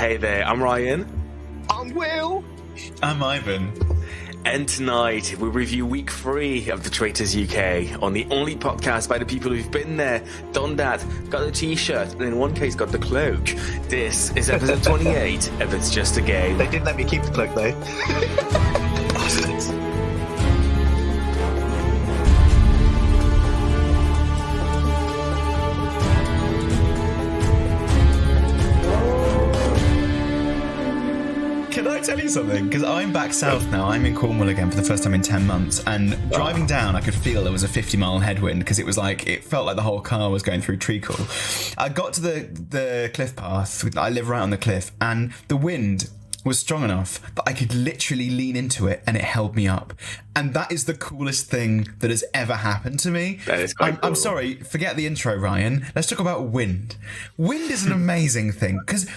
Hey there, I'm Ryan. I'm Will. I'm Ivan. And tonight we review week 3 of the Traitors UK on the only podcast by the people who've been there, done that, got a t-shirt, and in one case got the cloak. This is episode 28 of It's Just a Game. They didn't let me keep the cloak though. Bastards. Can I tell you something? Because I'm back south now. I'm in Cornwall again for the first time in 10 months. And driving down, I could feel there was a 50-mile headwind because it felt like the whole car was going through treacle. I got to the cliff path. I live right on the cliff. And the wind was strong enough that I could literally lean into it and it held me up. And that is the coolest thing that has ever happened to me. That is quite cool. I'm sorry, forget the intro, Ryan. Let's talk about wind. Wind is an amazing thing because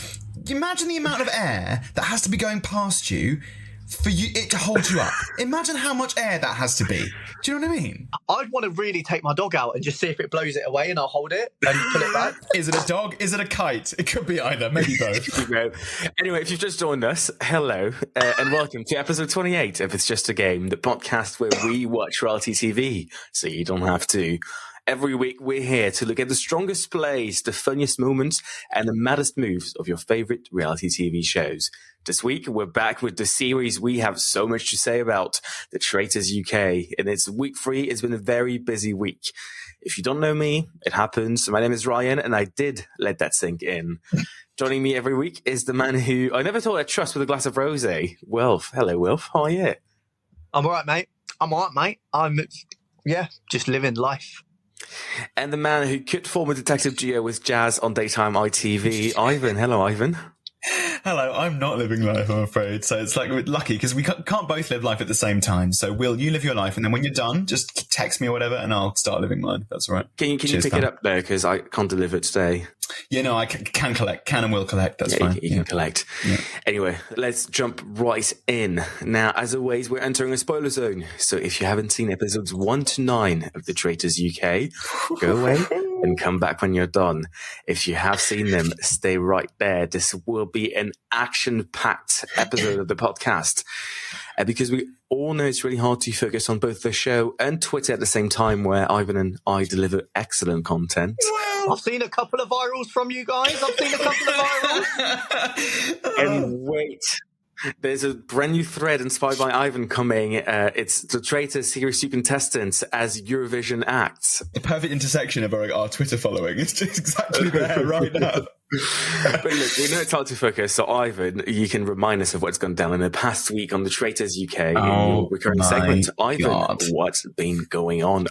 imagine the amount of air that has to be going past you for it to hold you up. Imagine how much air that has to be. Do you know what I mean? I'd want to really take my dog out and just see if it blows it away and I'll hold it and pull it back. Is it a dog? Is it a kite? It could be either, maybe both. Anyway, if you've just joined us, hello, and welcome to episode 28 of It's Just a Game, the podcast where we watch reality TV so you don't have to. Every week, we're here to look at the strongest plays, the funniest moments, and the maddest moves of your favorite reality TV shows. This week, we're back with the series we have so much to say about, the Traitors UK. And it's week 3. It's been a very busy week. If you don't know me, it happens. My name is Ryan, and I did let that sink in. Joining me every week is the man who I never thought I'd trust with a glass of rosé, Wilf. Hello, Wilf. How are you? I'm all right, mate. I'm just living life. And the man who could form a detective duo with Jazz on daytime ITV, Ivan. Hello, Ivan. Hello, I'm not living life, I'm afraid. So it's like we're lucky because we can't both live life at the same time. So Will, you live your life, and then when you're done, just text me or whatever, and I'll start living mine. That's all right. Can you pick it up there? Because I can't deliver today. Yeah, no, I can collect. Can and will collect. That's fine. You can collect. Yeah. Anyway, let's jump right in. Now, as always, we're entering a spoiler zone. So if you haven't seen episodes 1 to 9 of the Traitors UK, go away and come back when you're done. If you have seen them, stay right there. This will be an action-packed episode of the podcast. Because we all know it's really hard to focus on both the show and Twitter at the same time, where Ivan and I deliver excellent content. Well, I've seen a couple of virals from you guys. And wait, there's a brand new thread inspired by Ivan coming. It's the Traitors series 2 contestants as Eurovision acts. The perfect intersection of our Twitter following. It's just exactly there right now. But look, we know it's hard to focus, so Ivan, you can remind us of what's gone down in the past week on the Traitors UK in your recurring segment. Ivan, what's been going on,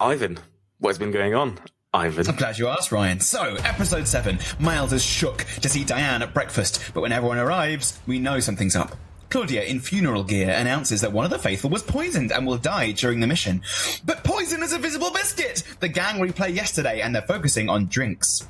Ivan, what's been going on? Ivan. I'm glad you asked, Ryan. So, episode 7. Miles is shook to see Diane at breakfast, but when everyone arrives, we know something's up. Claudia, in funeral gear, announces that one of the faithful was poisoned and will die during the mission. But poison is a visible biscuit! The gang replay yesterday, and they're focusing on drinks.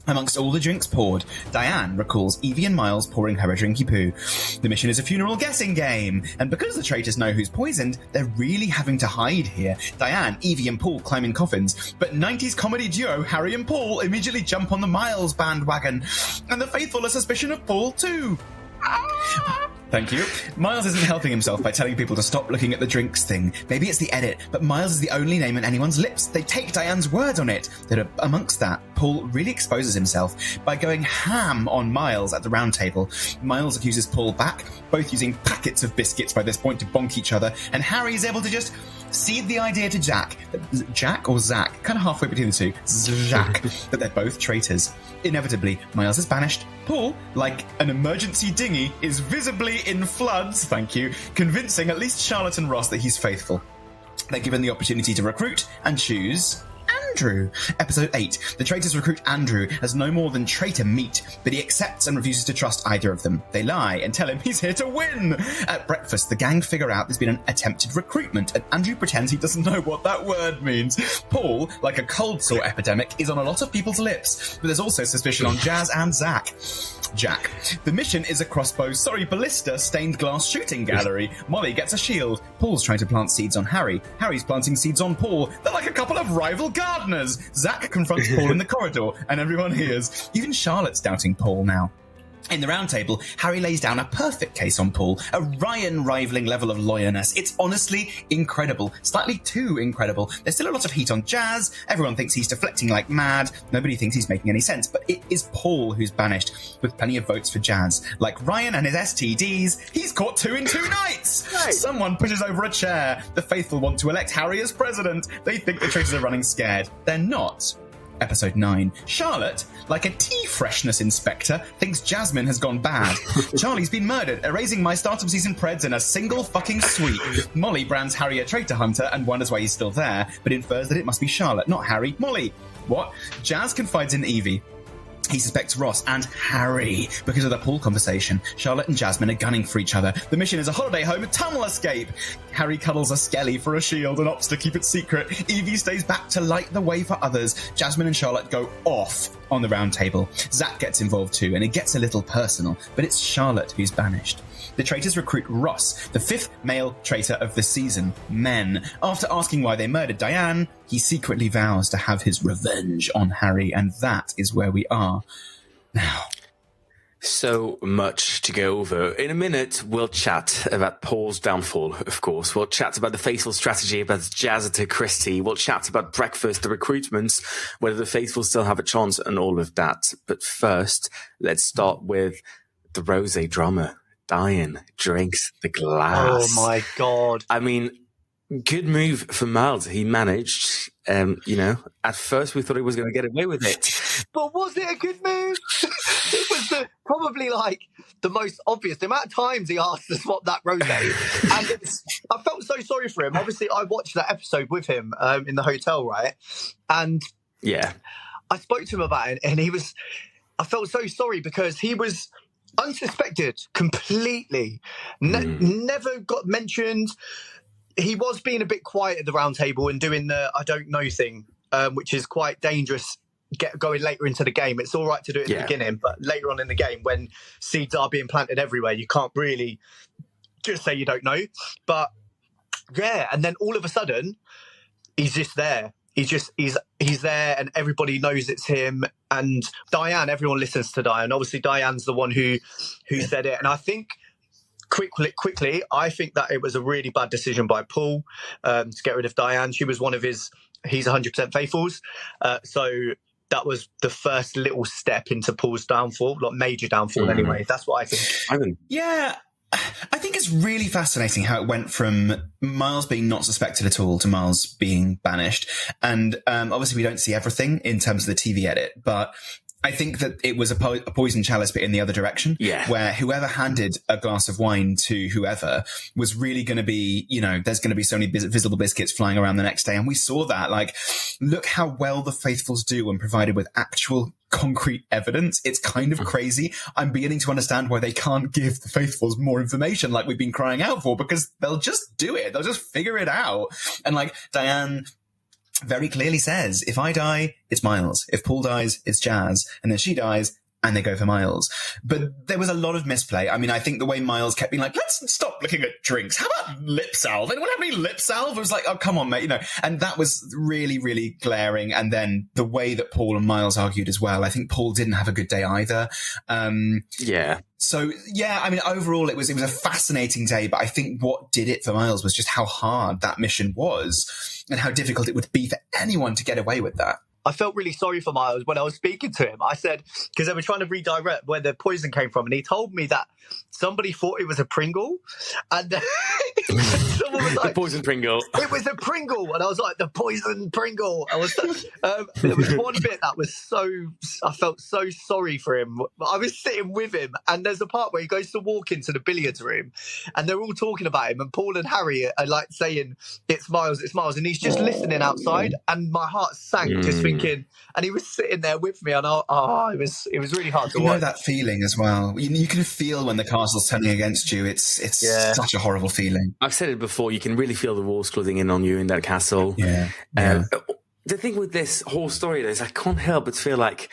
Amongst all the drinks poured, Diane recalls Evie and Miles pouring her a drinky poo. The mission is a funeral guessing game, and because the traitors know who's poisoned, they're really having to hide here. Diane, Evie and Paul climb in coffins, but 90s comedy duo Harry and Paul immediately jump on the Miles bandwagon, and the faithful are suspicious of Paul too. Thank you. Miles isn't helping himself by telling people to stop looking at the drinks thing. Maybe it's the edit, but Miles is the only name on anyone's lips. They take Diane's words on it. Amongst that, Paul really exposes himself by going ham on Miles at the round table. Miles accuses Paul back, both using packets of biscuits by this point to bonk each other, and Harry is able to just seed the idea to Jack, or Zach, kind of halfway between the two, Zach, that they're both traitors. Inevitably, Miles is banished. Paul, like an emergency dinghy, is visibly in floods, thank you, convincing at least Charlotte and Ross that he's faithful. They're given the opportunity to recruit and choose Andrew. Episode 8. The traitors recruit Andrew as no more than traitor meat, but he accepts and refuses to trust either of them. They lie and tell him he's here to win. At breakfast, the gang figure out there's been an attempted recruitment, and Andrew pretends he doesn't know what that word means. Paul, like a cold sore epidemic, is on a lot of people's lips, but there's also suspicion on Jazz and Zach. Jack. The mission is a ballista stained glass shooting gallery. Molly gets a shield. Paul's trying to plant seeds on Harry. Harry's planting seeds on Paul. They're like a couple of rival gardeners. Zach confronts Paul in the corridor, and everyone hears. Even Charlotte's doubting Paul now. In the round table, Harry lays down a perfect case on Paul, a Rayan rivaling level of lawyerness. It's honestly incredible, slightly too incredible. There's still a lot of heat on Jazz, everyone thinks he's deflecting like mad, nobody thinks he's making any sense, but it is Paul who's banished, with plenty of votes for Jazz. Like Rayan and his STDs, he's caught 2 in 2 nights! Right. Someone pushes over a chair. The faithful want to elect Harry as president. They think the traitors are running scared. They're not. Episode 9. Charlotte, like a tea freshness inspector, thinks Jasmine has gone bad. Charlie's been murdered, erasing my start of season preds in a single fucking sweep. Molly brands Harry a traitor hunter and wonders why he's still there, but infers that it must be Charlotte, not Harry. Molly! What? Jazz confides in Evie. He suspects Ross and Harry because of the pool conversation. Charlotte and Jasmine are gunning for each other. The mission is a holiday home tunnel escape. Harry cuddles a skelly for a shield and opts to keep it secret. Evie stays back to light the way for others. Jasmine and Charlotte go off on the round table. Zach gets involved too, and it gets a little personal, but it's Charlotte who's banished. The traitors recruit Ross, the 5th male traitor of the season, Men. After asking why they murdered Diane, he secretly vows to have his revenge on Harry, and that is where we are now. So much to go over. In a minute, we'll chat about Paul's downfall, of course. We'll chat about the faithful strategy, about Jazz to Christie. We'll chat about breakfast, the recruitments, whether the faithful still have a chance, and all of that. But first, let's start with the rosé drama. Diane drinks the glass. Oh my God. I mean, good move for Miles. He managed, at first we thought he was going to get away with it. But was it a good move? It was probably like the most obvious. The amount of times he asked to swap that rosé. And I felt so sorry for him. Obviously, I watched that episode with him in the hotel, right? And yeah, I spoke to him about it, and I felt so sorry because he was unsuspected completely. Never got mentioned. He was being a bit quiet at the round table and doing the I don't know thing, which is quite dangerous going later into the game. It's all right to do it at the beginning, but later on in the game when seeds are being planted everywhere, you can't really just say you don't know. But yeah, and then all of a sudden, he's just there. He's there, and everybody knows it's him. And Diane, everyone listens to Diane. Obviously, Diane's the one who said it. And I think quickly, I think that it was a really bad decision by Paul to get rid of Diane. She was one of he's 100% faithfuls. So that was the first little step into Paul's downfall, like major downfall anyway. That's what I think. Yeah. I think it's really fascinating how it went from Miles being not suspected at all to Miles being banished. And obviously we don't see everything in terms of the TV edit, but I think that it was a poison chalice, but in the other direction, where whoever handed a glass of wine to whoever was really going to be, there's going to be so many visible biscuits flying around the next day. And we saw that, like, look how well the faithfuls do when provided with actual concrete evidence. It's kind of crazy. I'm beginning to understand why they can't give the faithfuls more information like we've been crying out for, because they'll just do it. They'll just figure it out. And like Diane very clearly says, if I die, it's Miles. If Paul dies, it's Jazz. And then she dies, and they go for Miles. But there was a lot of misplay. I mean, I think the way Miles kept being like, let's stop looking at drinks. How about lip salve? Anyone have any lip salve? It was like, oh, come on, mate. And that was really, really glaring. And then the way that Paul and Miles argued as well. I think Paul didn't have a good day either. So, yeah, I mean, overall, it was a fascinating day. But I think what did it for Miles was just how hard that mission was and how difficult it would be for anyone to get away with that. I felt really sorry for Miles when I was speaking to him. I said, because they were trying to redirect where the poison came from, and he told me that somebody thought it was a Pringle, and someone was like, the poison Pringle. It was a Pringle, and I was like, the poison Pringle. There was one bit that was I felt so sorry for him. I was sitting with him, and there's a part where he goes to walk into the billiards room, and they're all talking about him, and Paul and Harry are like saying, it's Miles, and he's just listening outside, and my heart sank just thinking, and he was sitting there with me, and it was really hard to watch. You know that feeling as well. You can feel when the castle's turning against you. It's such a horrible feeling. I've said it before. You can really feel the walls closing in on you in that castle. The thing with this whole story is I can't help but feel like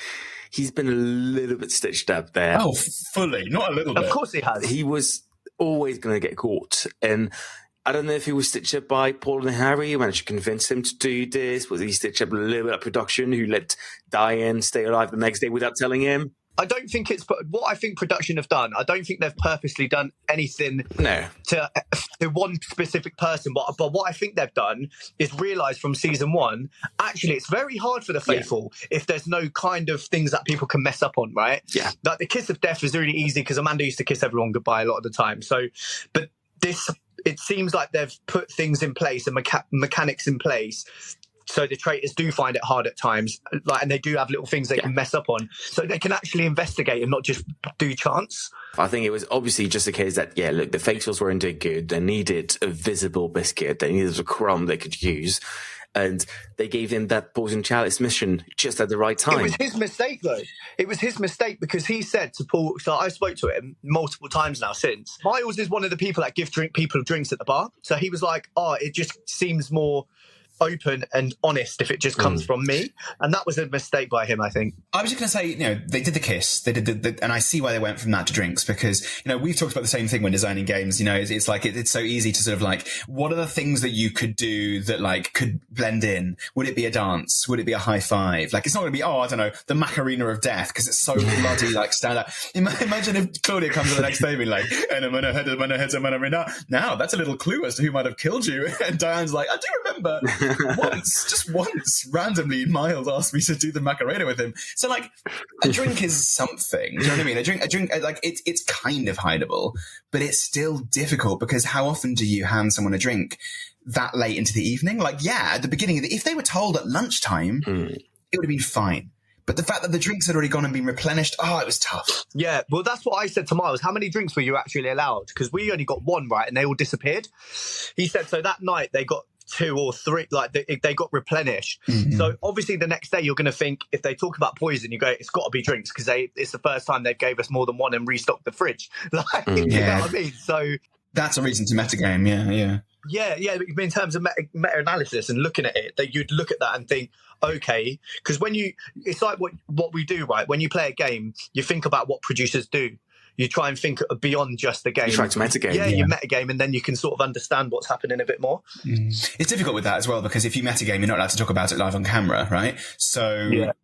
he's been a little bit stitched up there. Oh, fully, not a little bit. Of course he has. He was always going to get caught, and I don't know if he was stitched up by Paul and Harry, who managed to convince him to do this. Was he stitched up a little bit of production, who let Diane stay alive the next day without telling him? I don't think it's what I think production have done. I don't think they've purposely done anything to one specific person. But what I think they've done is realise from season 1, actually, it's very hard for the faithful if there's no kind of things that people can mess up on, right? Yeah. Like the kiss of death is really easy because Amanda used to kiss everyone goodbye a lot of the time. So, but this, it seems like they've put things in place and mechanics in place. So the traitors do find it hard at times, and they do have little things they can mess up on, so they can actually investigate and not just do chance. I think it was obviously just a case that, look, the faithfuls weren't doing good. They needed a visible biscuit. They needed a crumb they could use. And they gave him that poison chalice mission just at the right time. It was his mistake, though. It was his mistake because he said to Paul, so I spoke to him multiple times now since. Miles is one of the people that give people drinks at the bar. So he was like, it just seems more open and honest if it just comes from me, and that was a mistake by him, I think. I was just going to say, they did the kiss, they did the and I see why they went from that to drinks, because we've talked about the same thing when designing games. It's like it's so easy to sort of like, what are the things that you could do that like could blend in? Would it be a dance? Would it be a high five? Like, it's not going to be I don't know, the macarena of death, because it's so bloody like stand out. Imagine if Claudia comes to the next day being like, and I'm gonna head now that's a little clue as to who might have killed you, and Diane's like, I do remember just once, randomly, Miles asked me to do the Macarena with him. So, like, a drink is something. Do you know what I mean? A drink, like, it's kind of hideable, but it's still difficult, because how often do you hand someone a drink that late into the evening? Like, at the beginning if they were told at lunchtime, it would have been fine. But the fact that the drinks had already gone and been replenished, it was tough. Yeah, well, that's what I said to Miles. How many drinks were you actually allowed? Because we only got one, right? And they all disappeared. He said, so that night they got 2 or 3, like they got replenished. So obviously the next day you're going to think, if they talk about poison, you go, it's got to be drinks, because it's the first time they gave us more than one and restocked the fridge. Like, you know what I mean? So that's a reason to metagame. Yeah. In terms of meta-analysis and looking at it, that you'd look at that and think, okay, because it's like what we do, right? When you play a game, you think about what producers do. You try and think beyond just the game. You try to metagame. Yeah, you metagame, and then you can sort of understand what's happening a bit more. It's difficult with that as well, because if you metagame, you're not allowed to talk about it live on camera, right? So,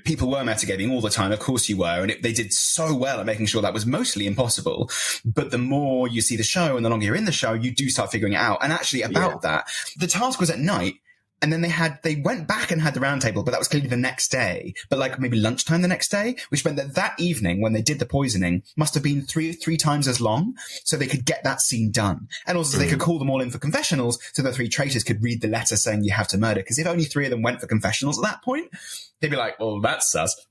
people were metagaming all the time. Of course you were. And they did so well at making sure that was mostly impossible. But the more you see the show and the longer you're in the show, you do start figuring it out. And actually about that, the task was at night. And then they went back and had the round table, but that was clearly the next day, but like maybe lunchtime the next day, which meant that evening when they did the poisoning must have been three times as long, so they could get that scene done. And also they could call them all in for confessionals, so the 3 traitors could read the letter saying you have to murder. Because if only 3 of them went for confessionals at that point, they'd be like, well, that's sus.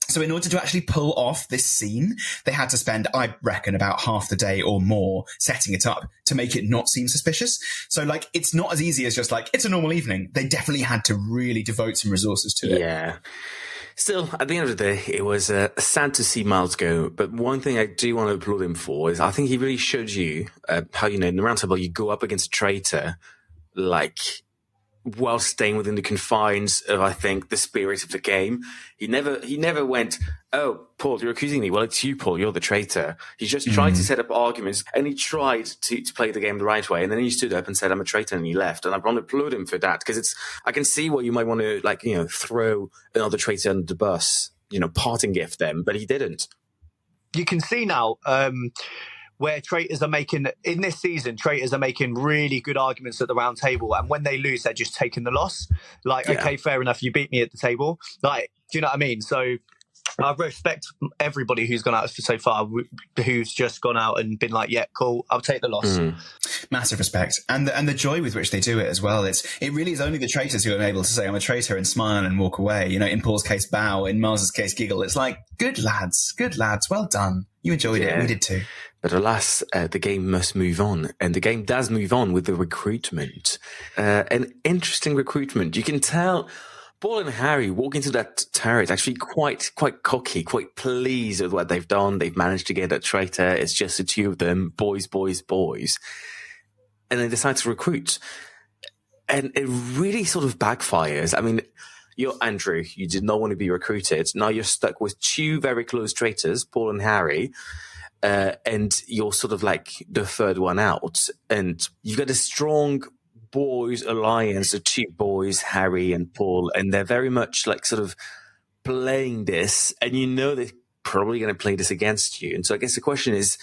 So in order to actually pull off this scene, they had to spend, I reckon, about half the day or more setting it up to make it not seem suspicious. So, like, it's not as easy as just like, it's a normal evening. They definitely had to really devote some resources to it. Yeah. Still, at the end of the day, it was sad to see Miles go. But one thing I do want to applaud him for is I think he really showed you how, in the round table, you go up against a traitor, like, while staying within the confines of, I think, the spirit of the game. He never went, oh, Paul, you're accusing me. Well, it's you, Paul. You're the traitor. He just tried to set up arguments, and he tried to play the game the right way. And then he stood up and said, I'm a traitor, and he left. And I want to applaud him for that, because I can see why you might want to, throw another traitor under the bus, parting gift them, but he didn't. You can see now, where traitors are making, in this season, traitors are making really good arguments at the round table. And when they lose, they're just taking the loss. Okay, fair enough, you beat me at the table. Like, do you know what I mean? So I respect everybody who's gone out so far, who's just gone out and been like, yeah, cool, I'll take the loss. Massive respect. And the joy with which they do it as well. It really is only the traitors who are able to say, I'm a traitor, and smile and walk away. In Paul's case, bow. In Miles's case, giggle. It's like, good lads, well done. You enjoyed it. We did too. But alas, the game must move on. And the game does move on with the recruitment. An interesting recruitment. You can tell Paul and Harry walk into that turret actually quite cocky, quite pleased with what they've done. They've managed to get a traitor. It's just the 2 of them, boys. And they decide to recruit. And it really sort of backfires. I mean, you're Andrew. You did not want to be recruited. Now you're stuck with 2 very close traitors, Paul and Harry. And you're sort of like the third one out. And you've got a strong boys alliance, the 2 boys, Harry and Paul, and they're very much like sort of playing this, and they probably going to play this against you. And so I guess the question is,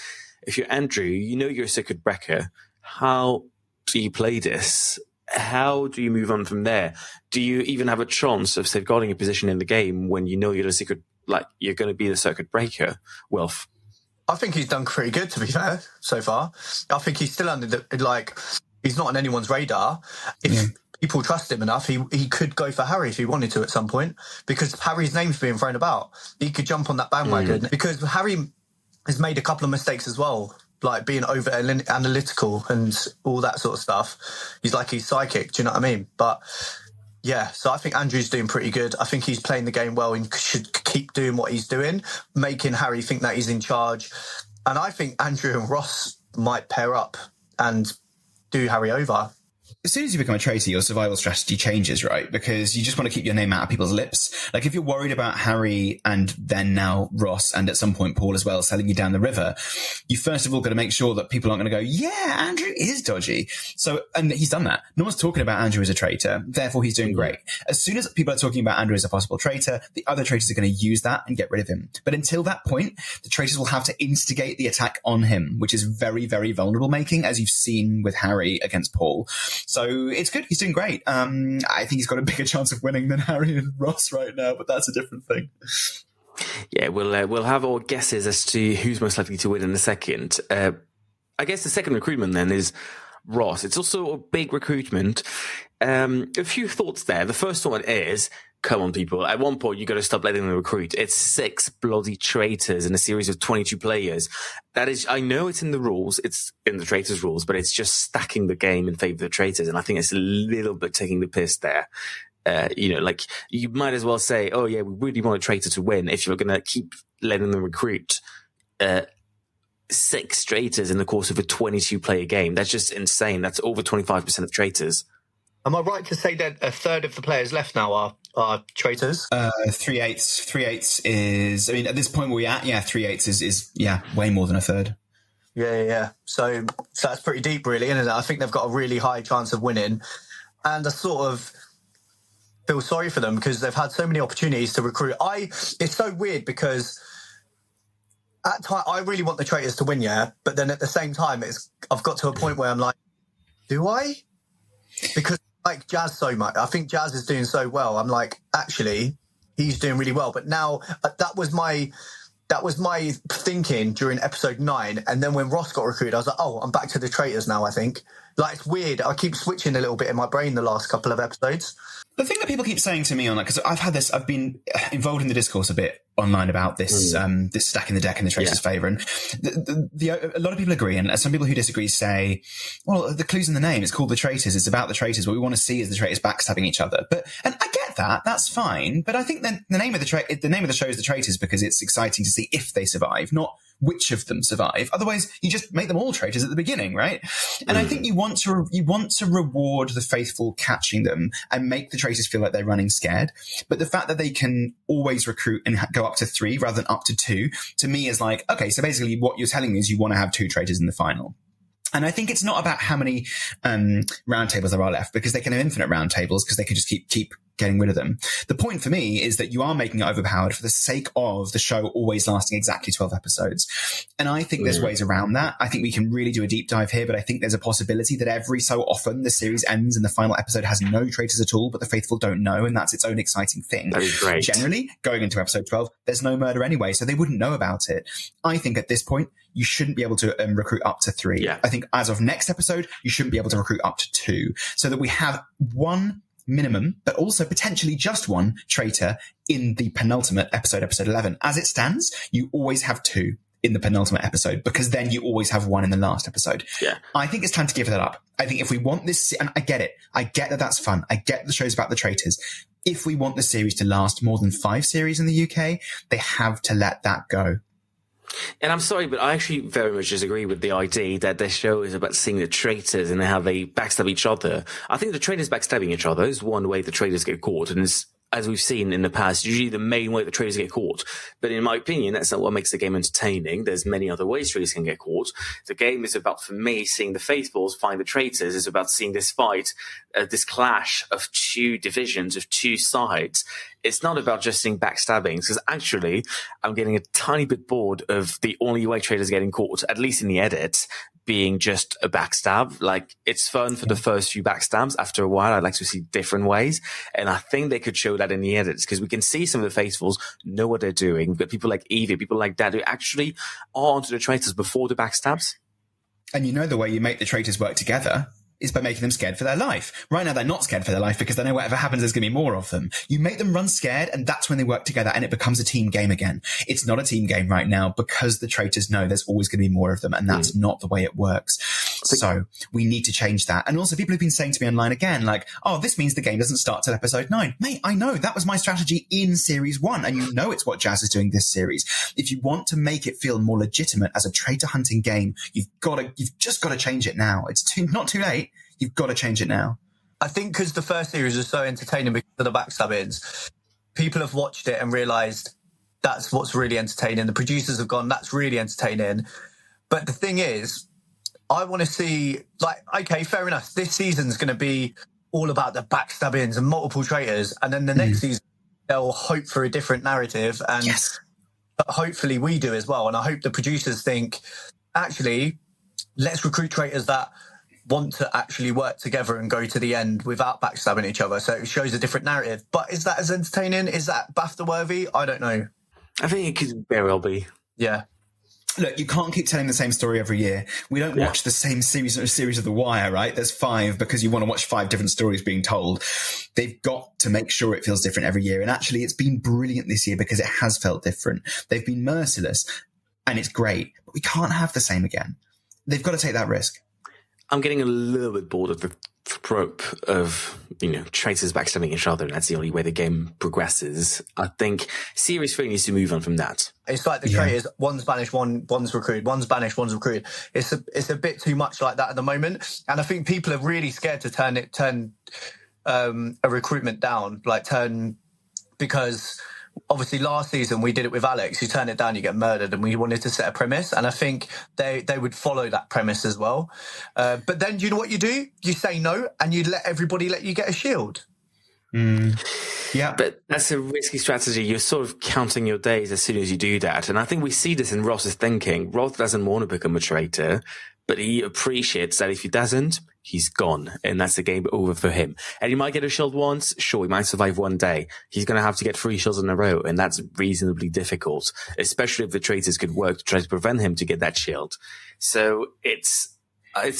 if you're Andrew, you know you're a circuit breaker. How do you play this? How do you move on from there? Do you even have a chance of safeguarding a position in the game when you know you're the secret, like you're going to be the circuit breaker? Wilf? I think he's done pretty good, to be fair, so far. I think he's still under he's not on anyone's radar. If people trust him enough, he could go for Harry if he wanted to at some point, because Harry's name's being thrown about. He could jump on that bandwagon because Harry has made a couple of mistakes as well, like being over analytical and all that sort of stuff. He's psychic, do you know what I mean? But yeah, so I think Andrew's doing pretty good. I think he's playing the game well and should keep doing what he's doing, making Harry think that he's in charge. And I think Andrew and Ross might pair up and do Harry over. As soon as you become a traitor, your survival strategy changes, right? Because you just want to keep your name out of people's lips. Like if you're worried about Harry and then now Ross and at some point Paul as well selling you down the river, you first of all got to make sure that people aren't going to go, yeah, Andrew is dodgy. So, and he's done that. No one's talking about Andrew as a traitor. Therefore, he's doing great. As soon as people are talking about Andrew as a possible traitor, the other traitors are going to use that and get rid of him. But until that point, the traitors will have to instigate the attack on him, which is very, very vulnerable making, as you've seen with Harry against Paul. So it's good. He's doing great. I think he's got a bigger chance of winning than Harry and Ross right now, but that's a different thing. Yeah, we'll have our guesses as to who's most likely to win in a second. I guess the second recruitment then is Ross. It's also a big recruitment. A few thoughts there. The first one is, come on, people. At one point, you got to stop letting them recruit. It's 6 bloody traitors in a series of 22 players. That is, I know it's in the rules. It's in the traitors rules, but it's just stacking the game in favor of the traitors. And I think it's a little bit taking the piss there. You might as well say, oh yeah, we really want a traitor to win if you're going to keep letting them recruit 6 traitors in the course of a 22 player game. That's just insane. That's over 25% of traitors. Am I right to say that a third of the players left now are traitors? 3/8. 3/8 is, I mean, at this point where we're at, 3/8 is way more than a third. Yeah. So that's pretty deep, really, isn't it? I think they've got a really high chance of winning. And I sort of feel sorry for them because they've had so many opportunities to recruit. It's so weird because at time I really want the traitors to win, but then at the same time, I've got to a point where I'm like, do I? Because I like Jazz so much. I think Jazz is doing so well. I'm like, actually, he's doing really well. But now that was my thinking during episode 9. And then when Ross got recruited, I was like, oh, I'm back to the traitors now, I think. Like, it's weird. I keep switching a little bit in my brain the last couple of episodes. The thing that people keep saying to me on that, because I've been involved in the discourse a bit online about this, this stacking the deck in the traitors' favour, and a lot of people agree, and some people who disagree say, well, the clue's in the name. It's called the traitors. It's about the traitors. What we want to see is the traitors backstabbing each other. And I get that. That's fine. But I think the name of the show is the traitors because it's exciting to see if they survive, not which of them survive. Otherwise, you just make them all traitors at the beginning, right? And I think you want to reward the faithful catching them and make the traitors feel like they're running scared. But the fact that they can always recruit and go up to 3 rather than up to 2, to me is like, okay, so basically what you're telling me is you want to have 2 traitors in the final. And I think it's not about how many round tables there are left, because they can have infinite round tables because they could just keep getting rid of them. The point for me is that you are making it overpowered for the sake of the show always lasting exactly 12 episodes. And I think there's ways around that. I think we can really do a deep dive here, but I think there's a possibility that every so often the series ends and the final episode has no traitors at all, but the faithful don't know, and that's its own exciting thing. That is great. Generally, going into episode 12, there's no murder anyway, so they wouldn't know about it. I think at this point, you shouldn't be able to recruit up to 3. Yeah. I think as of next episode, you shouldn't be able to recruit up to 2, so that we have 1 minimum, but also potentially just 1 traitor in the penultimate episode, episode 11. As it stands, you always have 2 in the penultimate episode, because then you always have 1 in the last episode. Yeah. I think it's time to give that up. I think if we want this, and I get it. I get that that's fun. I get the show's about the traitors. If we want the series to last more than 5 series in the UK, they have to let that go. And I'm sorry, but I actually very much disagree with the idea that this show is about seeing the traitors and how they backstab each other. I think the traitors backstabbing each other is one way the traitors get caught, and is as we've seen in the past, usually the main way the traitors get caught. But in my opinion, that's not what makes the game entertaining. There's many other ways traitors can get caught. The game is about, for me, seeing the faithfuls find the traitors. It's about seeing this fight, this clash of two divisions, of two sides. It's not about just seeing backstabbing, because actually I'm getting a tiny bit bored of the only way traitors getting caught, at least in the edit, being just a backstab. Like, it's fun for the first few backstabs. After a while, I'd like to see different ways. And I think they could show that in the edits, because we can see some of the faithfuls know what they're doing. But people like Evie, people like that, who actually are onto the traitors before the backstabs. And you know the way you make the traitors work together is by making them scared for their life. Right now, they're not scared for their life because they know whatever happens, there's going to be more of them. You make them run scared, and that's when they work together, and it becomes a team game again. It's not a team game right now because the traitors know there's always going to be more of them, and that's not the way it works. So we need to change that. And also, people have been saying to me online again, like, oh, this means the game doesn't start till episode 9. Mate, I know. That was my strategy in series 1, and you know it's what Jazz is doing this series. If you want to make it feel more legitimate as a traitor hunting game, you've just got to change it now. It's not too late. You've got to change it now. I think because the first series was so entertaining because of the backstabbings, people have watched it and realised that's what's really entertaining. The producers have gone, that's really entertaining. But the thing is, I want to see, like, okay, fair enough. This season's going to be all about the backstabbings and multiple traitors. And then the next season, they'll hope for a different narrative. And hopefully we do as well. And I hope the producers think, actually, let's recruit traitors that want to actually work together and go to the end without backstabbing each other. So it shows a different narrative. But is that as entertaining? Is that BAFTA worthy? I don't know. I think it could very well be. Yeah. Look, you can't keep telling the same story every year. We don't watch the same series of The Wire, right? There's 5 because you want to watch 5 different stories being told. They've got to make sure it feels different every year. And actually, it's been brilliant this year because it has felt different. They've been merciless, and it's great. But we can't have the same again. They've got to take that risk. I'm getting a little bit bored of the trope of, traitors backstabbing each other, and that's the only way the game progresses. I think Series 3 needs to move on from that. It's like the traitors, one's banished, one's recruited, one's banished, one's recruited. It's a bit too much like that at the moment. And I think people are really scared to turn a recruitment down, because obviously last season we did it with Alex. You turn it down, you get murdered, and we wanted to set a premise, and I think they would follow that premise as well. But then do you know what you do? You say no, and you let everybody let you get a shield. Yeah, but that's a risky strategy. You're sort of counting your days as soon as you do that, and I think we see this in Ross's thinking. Ross doesn't want to become a traitor, but he appreciates that if he doesn't, he's gone, and that's the game over for him. And he might get a shield once, sure, he might survive one day. He's going to have to get 3 shields in a row, and that's reasonably difficult, especially if the traitors could work to try to prevent him to get that shield. So it's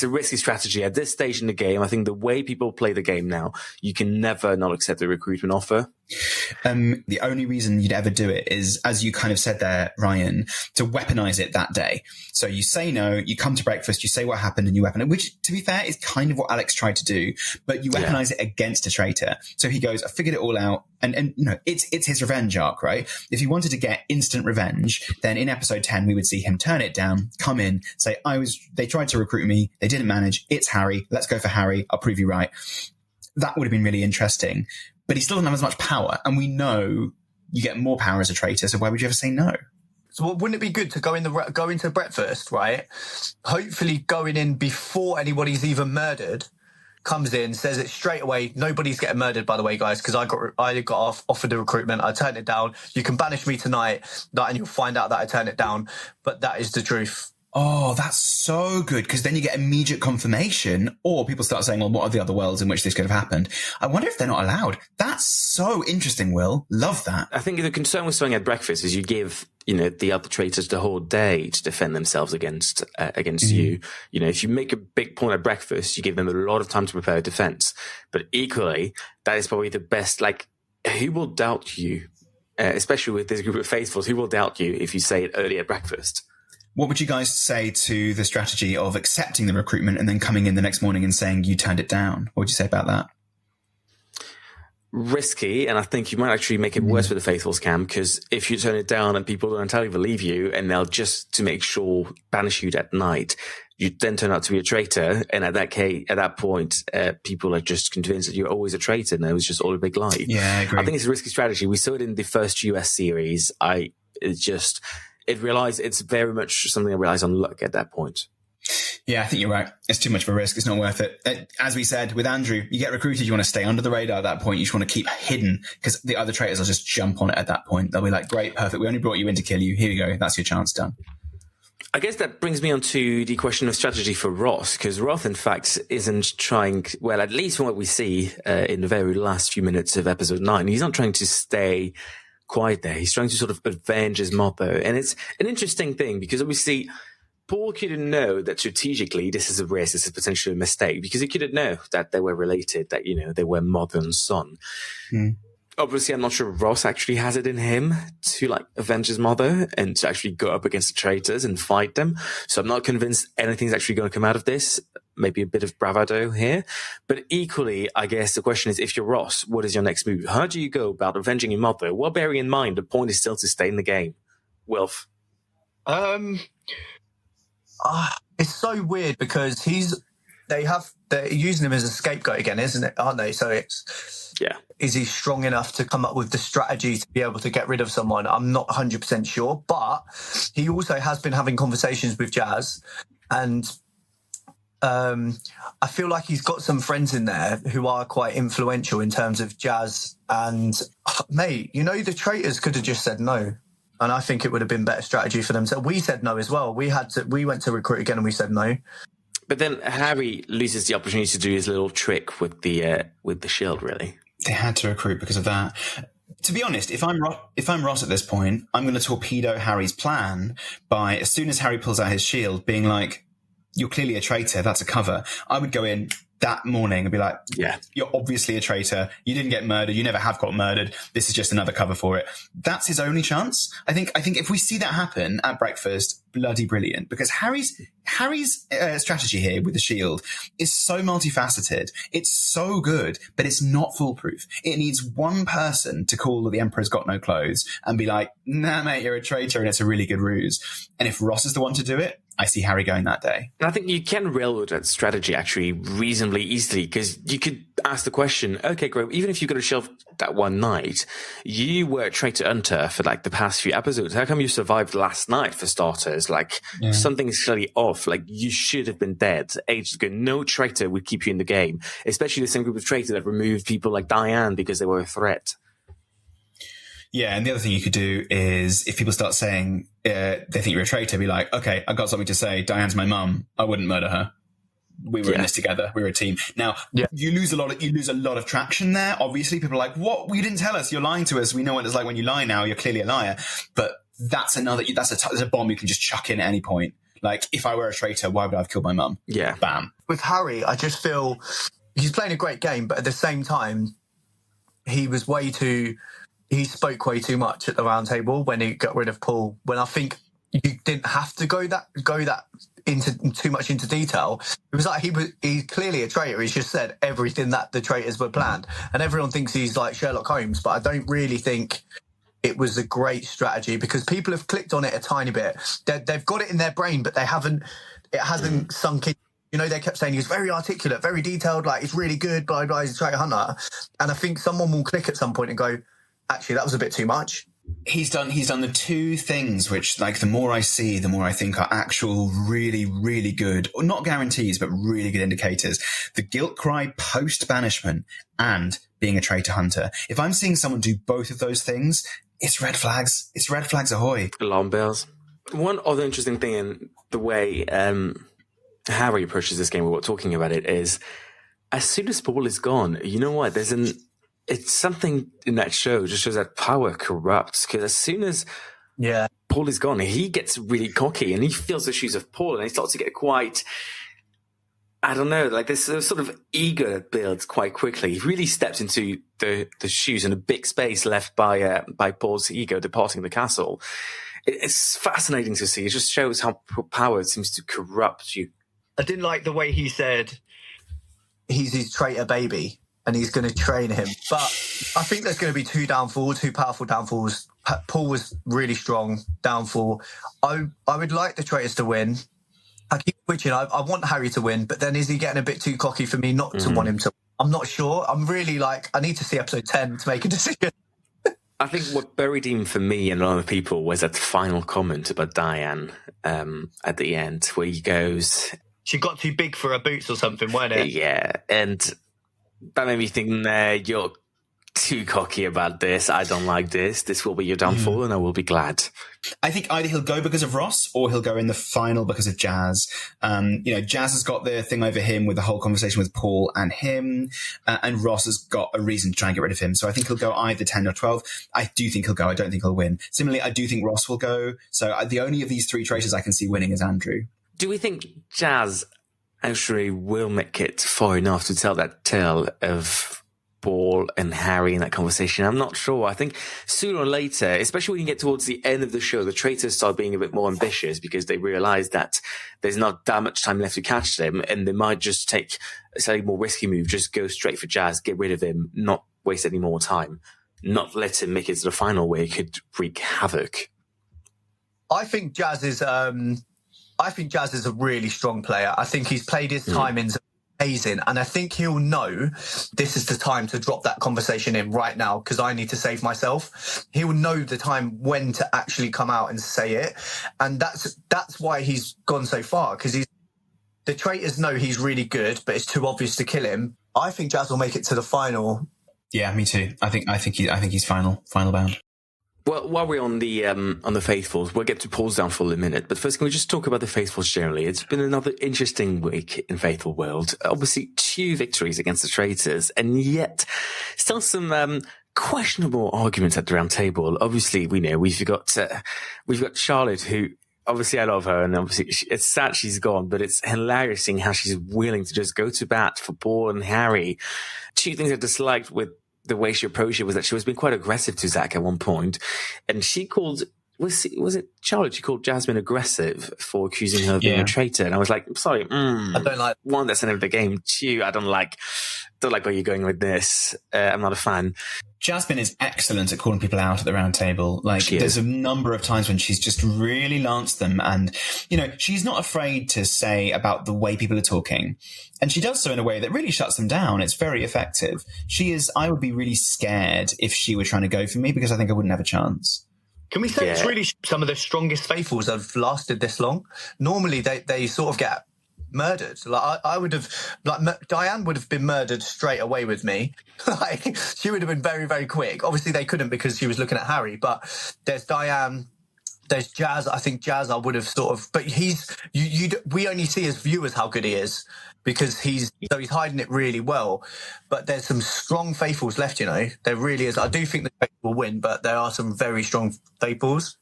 a risky strategy. At this stage in the game, I think the way people play the game now, you can never not accept the recruitment offer. The only reason you'd ever do it is, as you kind of said there, Ryan, to weaponize it that day. So you say no, you come to breakfast, you say what happened, and you weaponize it, which, to be fair, is kind of what Alex tried to do, but you weaponize it against a traitor. So he goes, I figured it all out, and it's his revenge arc, right? If he wanted to get instant revenge, then in episode 10, we would see him turn it down, come in, say, they tried to recruit me, they didn't manage, it's Harry, let's go for Harry, I'll prove you right. That would have been really interesting. But he still doesn't have as much power, and we know you get more power as a traitor, so why would you ever say no? So wouldn't it be good to go into breakfast, right? Hopefully going in before anybody's even murdered, comes in, says it straight away. Nobody's getting murdered, by the way, guys, because I got offered the recruitment. I turned it down. You can banish me tonight, and you'll find out that I turned it down. But that is the truth. Oh, that's so good, because then you get immediate confirmation, or people start saying, well, what are the other worlds in which this could have happened? I wonder if they're not allowed. That's so interesting, Will. Love that. I think the concern with something at breakfast is you give, the other traitors the whole day to defend themselves against you. If you make a big point at breakfast, you give them a lot of time to prepare a defense. But equally, that is probably the best, who will doubt you? Especially with this group of faithfuls, who will doubt you if you say it early at breakfast? What would you guys say to the strategy of accepting the recruitment and then coming in the next morning and saying you turned it down? What would you say about that? Risky, and I think you might actually make it worse for the faithfuls camp, because if you turn it down and people don't entirely believe you, and they'll just, to make sure, banish you that night, you then turn out to be a traitor, and at that point, people are just convinced that you're always a traitor, and it was just all a big lie. Yeah, I agree. I think it's a risky strategy. We saw it in the first US series. It relies. It's very much something that relies on luck at that point. Yeah, I think you're right. It's too much of a risk. It's not worth it. As we said with Andrew, you get recruited, you want to stay under the radar at that point. You just want to keep hidden because the other traitors will just jump on it at that point. They'll be like, great, perfect. We only brought you in to kill you. Here you go. That's your chance, done. I guess that brings me on to the question of strategy for Ross, because Ross, in fact, isn't trying, well, at least from what we see in the very last few minutes of episode 9, he's not trying to stay quiet there. He's trying to sort of avenge his mother. And it's an interesting thing because obviously Paul couldn't know that strategically this is a risk, this is potentially a mistake, because he couldn't know that they were related, that, they were mother and son. Obviously, I'm not sure Ross actually has it in him to avenge his mother and to actually go up against the traitors and fight them. So I'm not convinced anything's actually going to come out of this. Maybe a bit of bravado here. But equally, I guess the question is, if you're Ross, what is your next move? How do you go about avenging your mother? Well, bearing in mind, the point is still to stay in the game. Wilf? It's so weird because they're using him as a scapegoat again, isn't it? Aren't they? So is he strong enough to come up with the strategy to be able to get rid of someone? I'm not 100% sure, but he also has been having conversations with Jazz, and I feel like he's got some friends in there who are quite influential in terms of Jazz. And mate, the traitors could have just said no. And I think it would have been better strategy for them. So we said no as well. We went to recruit again and we said no. But then Harry loses the opportunity to do his little trick with the shield, really. They had to recruit because of that. To be honest, if I'm Ross at this point, I'm going to torpedo Harry's plan by, as soon as Harry pulls out his shield, being like, you're clearly a traitor, that's a cover. I would go in that morning and be like, yeah, you're obviously a traitor. You didn't get murdered. You never have got murdered. This is just another cover for it. That's his only chance. I think if we see that happen at breakfast, bloody brilliant, because Harry's strategy here with the shield is so multifaceted. It's so good, but it's not foolproof. It needs one person to call the Emperor's got no clothes and be like, nah, mate, you're a traitor, and it's a really good ruse. And if Ross is the one to do it, I see Harry going that day. I think you can railroad that strategy actually reasonably easily, because you could ask the question, okay, great, even if you got a shelf that one night, you were a traitor hunter for the past few episodes. How come you survived last night, for starters? Something's clearly off. You should have been dead ages ago. No traitor would keep you in the game, especially the same group of traitors that removed people like Diane because they were a threat. Yeah, and the other thing you could do is, if people start saying they think you're a traitor, be like, okay, I've got something to say. Diane's my mum. I wouldn't murder her. We were in this together. We were a team. Now, you lose a lot of traction there. Obviously, people are like, what? You didn't tell us. You're lying to us. We know what it's like when you lie now. You're clearly a liar. But that's a bomb you can just chuck in at any point. If I were a traitor, why would I have killed my mum? Yeah. Bam. With Harry, I just feel he's playing a great game, but at the same time, he spoke way too much at the round table when he got rid of Paul, when I think you didn't have to go that into too much into detail. It was like he's clearly a traitor. He's just said everything that the traitors were planned, and everyone thinks he's like Sherlock Holmes, but I don't really think it was a great strategy, because people have clicked on it a tiny bit. They've got it in their brain, but it hasn't sunk in. They kept saying he was very articulate, very detailed, it's really good, blah, blah, he's a traitor hunter. And I think someone will click at some point and go, actually, that was a bit too much. He's done the two things which, the more I see, the more I think are actual really, really good, or not guarantees, but really good indicators. The guilt cry post-banishment and being a traitor hunter. If I'm seeing someone do both of those things, it's red flags. It's red flags ahoy. Alarm bells. One other interesting thing in the way Harry approaches this game, we were talking about it, is as soon as Paul is gone, you know what? It's something in that show just shows that power corrupts, because as soon as Paul is gone, he gets really cocky and he feels the shoes of Paul, and he starts to get quite, I don't know, this sort of ego that builds quite quickly. He really steps into the shoes and a big space left by Paul's ego departing the castle. It's fascinating to see. It just shows how power seems to corrupt you. I didn't like the way he said he's his traitor baby and he's going to train him. But I think there's going to be two powerful downfalls. Paul was really strong, downfall. I would like the traitors to win. I keep switching. I want Harry to win, but then is he getting a bit too cocky for me not to want him to? I'm not sure. I'm really like, I need to see episode 10 to make a decision. I think what buried him for me and a lot of people was that final comment about Diane at the end, where he goes, she got too big for her boots or something, weren't it? Yeah, and that made me think, nah, you're too cocky about this. I don't like this. This will be your downfall, and I will be glad. I think either he'll go because of Ross or he'll go in the final because of Jazz. Jazz has got the thing over him with the whole conversation with Paul and him, and Ross has got a reason to try and get rid of him. So I think he'll go either 10 or 12. I do think he'll go. I don't think he'll win. Similarly, I do think Ross will go. So the only of these three traitors I can see winning is Andrew. Do we think Jazz actually will make it far enough to tell that tale of Paul and Harry in that conversation? I'm not sure. I think sooner or later, especially when you get towards the end of the show, the traitors start being a bit more ambitious because they realize that there's not that much time left to catch them, and they might just take a slightly more risky move, just go straight for Jazz, get rid of him, not waste any more time, not let him make it to the final where he could wreak havoc. I think Jazz is a really strong player. I think he's played his timings amazing, and I think he'll know this is the time to drop that conversation in right now because I need to save myself. He'll know the time when to actually come out and say it, and that's why he's gone so far, because the traitors know he's really good, but it's too obvious to kill him. I think Jazz will make it to the final. Yeah, me too. I think he's final bound. Well, while we're on the Faithfuls, we'll get to Paul's downfall in a minute. But first, can we just talk about the Faithfuls generally? It's been another interesting week in Faithful World. Obviously, 2 victories against the traitors, and yet still some questionable arguments at the round table. Obviously, we know we've got Charlotte, who obviously I love her, and obviously it's sad she's gone, but it's hilarious seeing how she's willing to just go to bat for Paul and Harry. 2 things I disliked with the way she approached it was that she was being quite aggressive to Zach at one point, and she called, was it Charlotte? She called Jasmine aggressive for accusing her of being a traitor, and I was like, sorry, I don't like. 1, that's the end of the game. 2, I don't like where you're going with this. I'm not a fan. Jasmine is excellent at calling people out at the round table. There's a number of times when she's just really lanced them, and she's not afraid to say about the way people are talking, and she does so in a way that really shuts them down. It's very effective. I would be really scared if she were trying to go for me, because I think I wouldn't have a chance. Can we say it's really some of the strongest Faithfuls have lasted this long? Normally they sort of get murdered. I would have, Diane would have been murdered straight away with me. She would have been very, very quick. Obviously they couldn't because she was looking at Harry, but there's Diane, there's Jazz. I think Jazz I would have sort of, but we only see as viewers how good he is because he's hiding it really well. But there's some strong Faithfuls left, there really is. I do think the Faithfuls will win, but there are some very strong Faithfuls.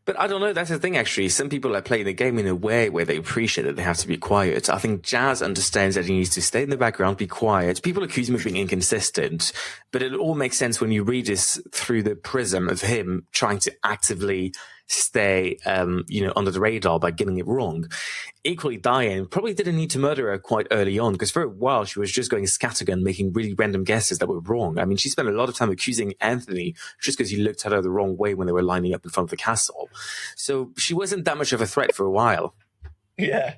But I don't know, that's the thing actually. Some people are playing the game in a way where they appreciate that they have to be quiet. I think Jazz understands that he needs to stay in the background, be quiet. People accuse him of being inconsistent, but it all makes sense when you read this through the prism of him trying to actively stay, under the radar by getting it wrong. Equally, Diane probably didn't need to murder her quite early on, because for a while she was just going scattergun, making really random guesses that were wrong. I mean, she spent a lot of time accusing Anthony just because he looked at her the wrong way when they were lining up in front of the castle. So she wasn't that much of a threat for a while. Yeah,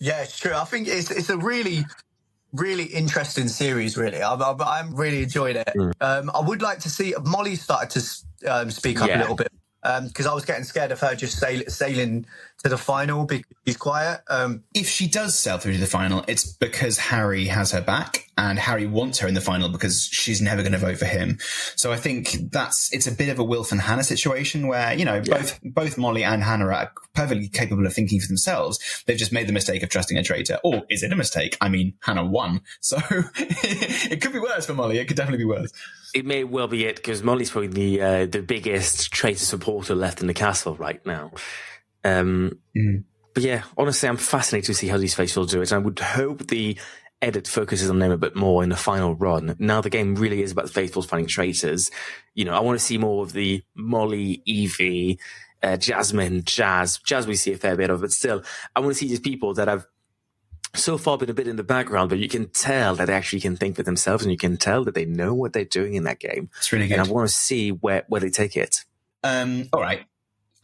it's true. I think it's a really, really interesting series, really. I'm really enjoyed it. I would like to see Molly started to speak up a little bit, because I was getting scared of her just sailing to the final because she's quiet. If she does sail through to the final, it's because Harry has her back, and Harry wants her in the final because she's never going to vote for him. So I think it's a bit of a Wilf and Hannah situation where, both Molly and Hannah are perfectly capable of thinking for themselves. They've just made the mistake of trusting a traitor. Or is it a mistake? I mean, Hannah won. So it could be worse for Molly. It could definitely be worse. It may well be it, because Molly's probably the biggest traitor supporter left in the castle right now. But yeah, honestly, I'm fascinated to see how these Faithfuls do it. And I would hope the edit focuses on them a bit more in the final run. Now the game really is about the Faithfuls finding traitors. I want to see more of the Molly, Evie, Jasmine, Jazz we see a fair bit of, but still, I want to see these people that have so far been a bit in the background, but you can tell that they actually can think for themselves, and you can tell that they know what they're doing in that game. It's really good. And I want to see where they take it. All right.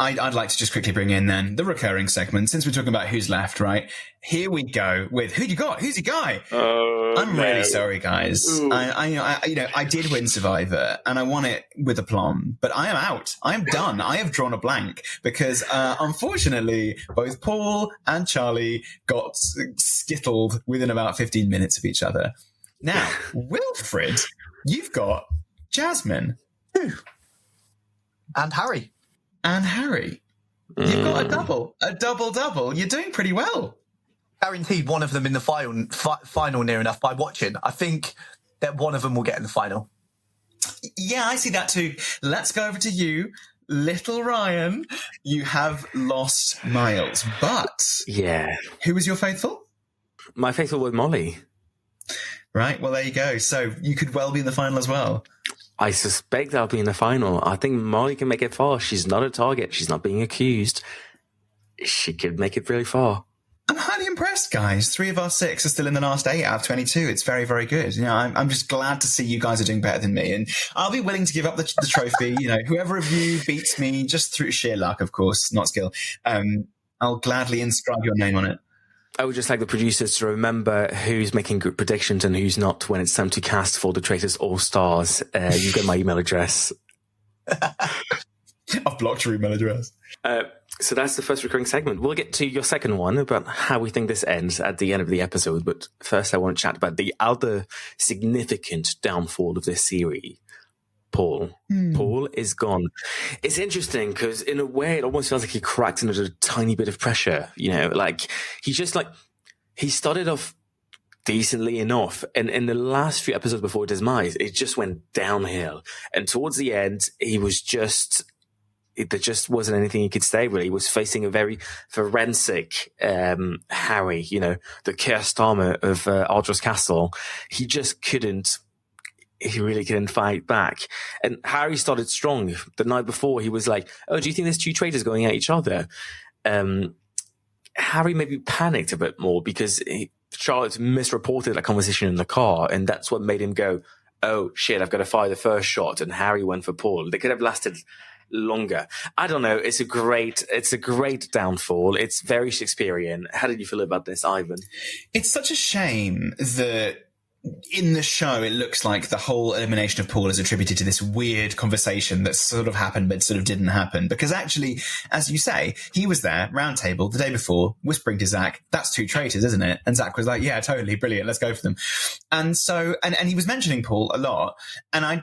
I'd like to just quickly bring in then the recurring segment, since we're talking about who's left, right? Here we go with who you got? Who's your guy? I'm really sorry, guys. I did win Survivor, and I won it with aplomb, but I am out. I am done. I have drawn a blank because, unfortunately, both Paul and Charlie got skittled within about 15 minutes of each other. Now, Wilfred, you've got Jasmine. And Harry. You've got a double. You're doing pretty well. Guaranteed one of them in the final near enough by watching. I think that one of them will get in the final. Yeah, I see that too. Let's go over to you, little Ryan. You have lost Miles, but yeah, who was your faithful? My faithful was Molly. Right, well, there you go. So you could well be in the final as well. I suspect I'll be in the final. I think Molly can make it far. She's not a target. She's not being accused. She could make it really far. I'm highly impressed, guys. 3 of our 6 are still in the last 8 out of 22. It's very, very good. I'm just glad to see you guys are doing better than me. And I'll be willing to give up the trophy. Whoever of you beats me, just through sheer luck, of course, not skill, I'll gladly inscribe your name on it. I would just like the producers to remember who's making good predictions and who's not when it's time to cast for the Traitors All-Stars. You get my email address. I've blocked your email address. So that's the first recurring segment. We'll get to your second one about how we think this ends at the end of the episode. But first, I want to chat about the other significant downfall of this series. Paul. Paul is gone. It's interesting because in a way it almost feels like he cracked under a tiny bit of pressure. He started off decently enough, and in the last few episodes before his demise, it just went downhill. And towards the end, there just wasn't anything he could say, really. He was facing a very forensic Harry, the Keir Starmer of Ardros Castle. He really couldn't fight back. And Harry started strong. The night before, he was like, oh, do you think there's 2 traitors going at each other? Harry maybe panicked a bit more because Charlotte misreported that conversation in the car, and that's what made him go, oh, shit, I've got to fire the first shot, and Harry went for Paul. They could have lasted longer. I don't know. It's a great downfall. It's very Shakespearean. How did you feel about this, Ivan? It's such a shame that in the show, it looks like the whole elimination of Paul is attributed to this weird conversation that sort of happened but sort of didn't happen. Because actually, as you say, he was there, round table, the day before, whispering to Zach, that's 2 traitors, isn't it? And Zach was like, yeah, totally, brilliant, let's go for them. And so, and he was mentioning Paul a lot. And